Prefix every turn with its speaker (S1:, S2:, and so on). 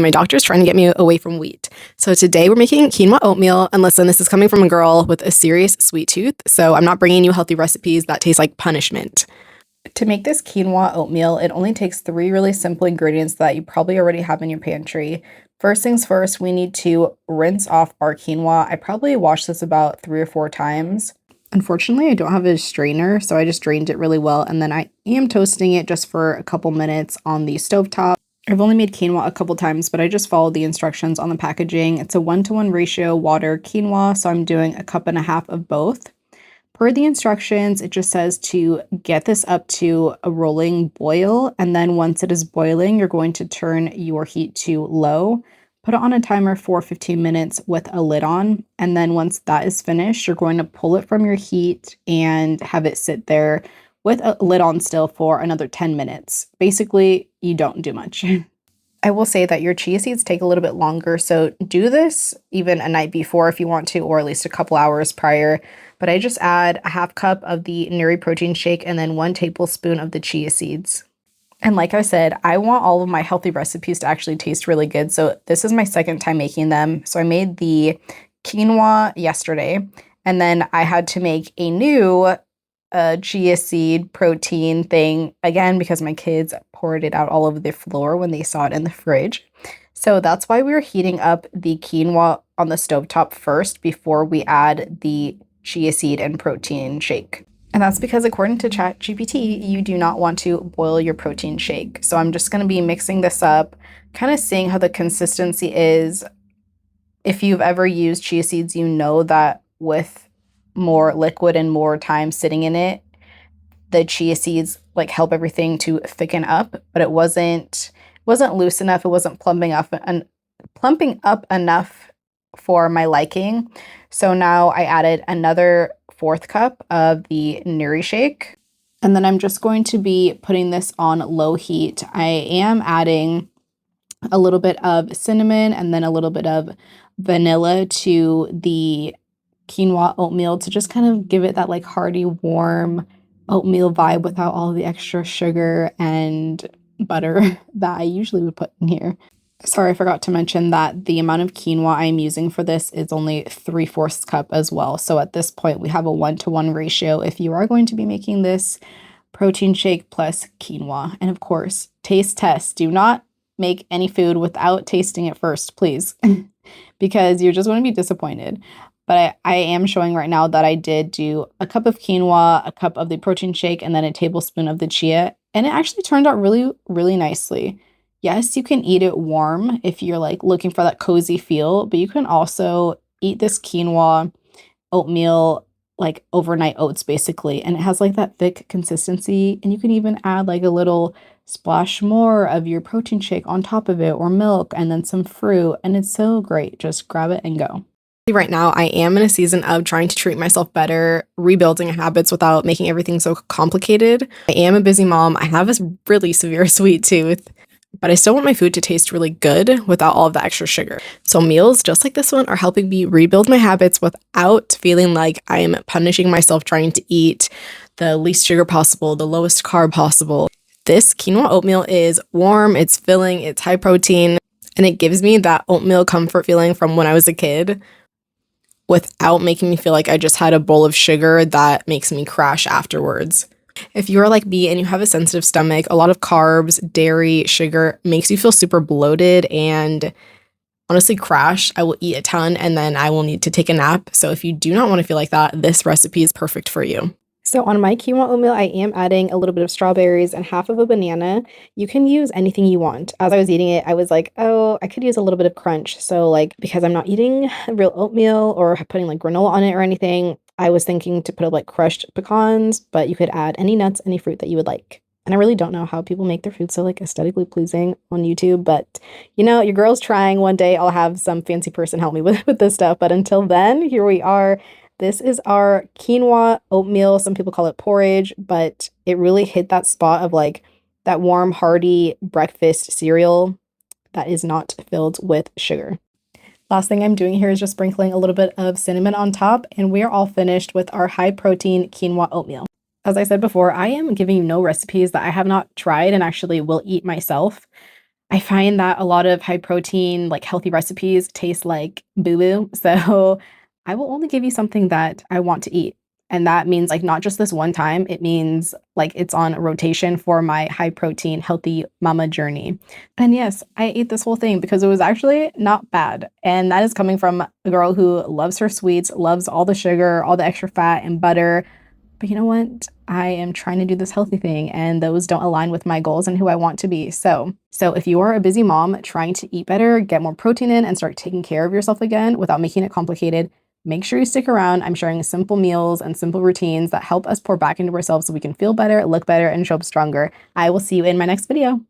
S1: My doctor's trying to get me away from wheat. So today we're making quinoa oatmeal. And listen, this is coming from a girl with a serious sweet tooth. So I'm not bringing you healthy recipes that taste like punishment. To make this quinoa oatmeal, it only takes 3 really simple ingredients that you probably already have in your pantry. First things first, we need to rinse off our quinoa. I probably washed this about 3 or 4 times. Unfortunately, I don't have a strainer, so I just drained it really well. And then I am toasting it just for a couple minutes on the stovetop. I've only made quinoa a couple times, but I just followed the instructions on the packaging. It's a 1-to-1 ratio water quinoa, so I'm doing 1.5 cups of both. Per the instructions, it just says to get this up to a rolling boil, and then once it is boiling, you're going to turn your heat to low. Put it on a timer for 15 minutes with a lid on, and then once that is finished, you're going to pull it from your heat and have it sit there with a lid on still for another 10 minutes. Basically, you don't do much. I will say that your chia seeds take a little bit longer, so do this even a night before if you want to, or at least a couple hours prior. But I just add 1/2 cup of the Nurri protein shake and then 1 tablespoon of the chia seeds. And like I said, I want all of my healthy recipes to actually taste really good, so this is my second time making them. So I made the quinoa yesterday, and then I had to make a new chia seed protein thing again because my kids poured it out all over the floor when they saw it in the fridge. So that's why we were heating up the quinoa on the stovetop first before we add the chia seed and protein shake. And that's because according to ChatGPT, you do not want to boil your protein shake. So I'm just going to be mixing this up, kind of seeing how the consistency is. If you've ever used chia seeds, you know that with more liquid and more time sitting in it, the chia seeds like help everything to thicken up, but it wasn't loose enough. It wasn't plumping up enough for my liking. So now I added another 1/4 cup of the Nurri shake. And then I'm just going to be putting this on low heat. I am adding a little bit of cinnamon and then a little bit of vanilla to the quinoa oatmeal to just kind of give it that like hearty, warm oatmeal vibe without all the extra sugar and butter that I usually would put in here. Sorry, I forgot to mention that the amount of quinoa I'm using for this is only 3/4 cup as well. So at this point, we have a 1-to-1 ratio if you are going to be making this protein shake plus quinoa. And of course, taste test. Do not make any food without tasting it first, please, because you're just going to be disappointed. But I am showing right now that I did do 1 cup of quinoa, 1 cup of the protein shake, and then a tablespoon of the chia. And it actually turned out really, really nicely. Yes, you can eat it warm if you're like looking for that cozy feel, but you can also eat this quinoa oatmeal like overnight oats basically. And it has like that thick consistency, and you can even add like a little splash more of your protein shake on top of it, or milk, and then some fruit. And it's so great. Just grab it and go. Right now, I am in a season of trying to treat myself better, rebuilding habits without making everything so complicated. I am a busy mom. I have a really severe sweet tooth, but I still want my food to taste really good without all of the extra sugar. So meals just like this one are helping me rebuild my habits without feeling like I am punishing myself trying to eat the least sugar possible, the lowest carb possible. This quinoa oatmeal is warm, it's filling, it's high protein, and it gives me that oatmeal comfort feeling from when I was a kid without making me feel like I just had a bowl of sugar that makes me crash afterwards. If you are like me and you have a sensitive stomach, a lot of carbs, dairy, sugar makes you feel super bloated and honestly crash. I will eat a ton and then I will need to take a nap. So if you do not want to feel like that, this recipe is perfect for you. So on my quinoa oatmeal, I am adding a little bit of strawberries and 1/2 of a banana. You can use anything you want. As I was eating it, I was like, oh, I could use a little bit of crunch. So like, because I'm not eating real oatmeal or putting like granola on it or anything, I was thinking to put like crushed pecans, but you could add any nuts, any fruit that you would like. And I really don't know how people make their food so like aesthetically pleasing on YouTube, but you know, your girl's trying. One day I'll have some fancy person help me with this stuff. But until then, here we are. This is our quinoa oatmeal. Some people call it porridge, but it really hit that spot of like that warm, hearty breakfast cereal that is not filled with sugar. Last thing I'm doing here is just sprinkling a little bit of cinnamon on top, and we're all finished with our high protein quinoa oatmeal. As I said before, I am giving you no recipes that I have not tried and actually will eat myself. I find that a lot of high protein, like healthy recipes taste like boo-boo. So I will only give you something that I want to eat. And that means like not just this one time, it means like it's on a rotation for my high protein, healthy mama journey. And yes, I ate this whole thing because it was actually not bad. And that is coming from a girl who loves her sweets, loves all the sugar, all the extra fat and butter. But you know what? I am trying to do this healthy thing and those don't align with my goals and who I want to be. So if you are a busy mom trying to eat better, get more protein in and start taking care of yourself again without making it complicated, make sure you stick around. I'm sharing simple meals and simple routines that help us pour back into ourselves so we can feel better, look better, and show up stronger. I will see you in my next video.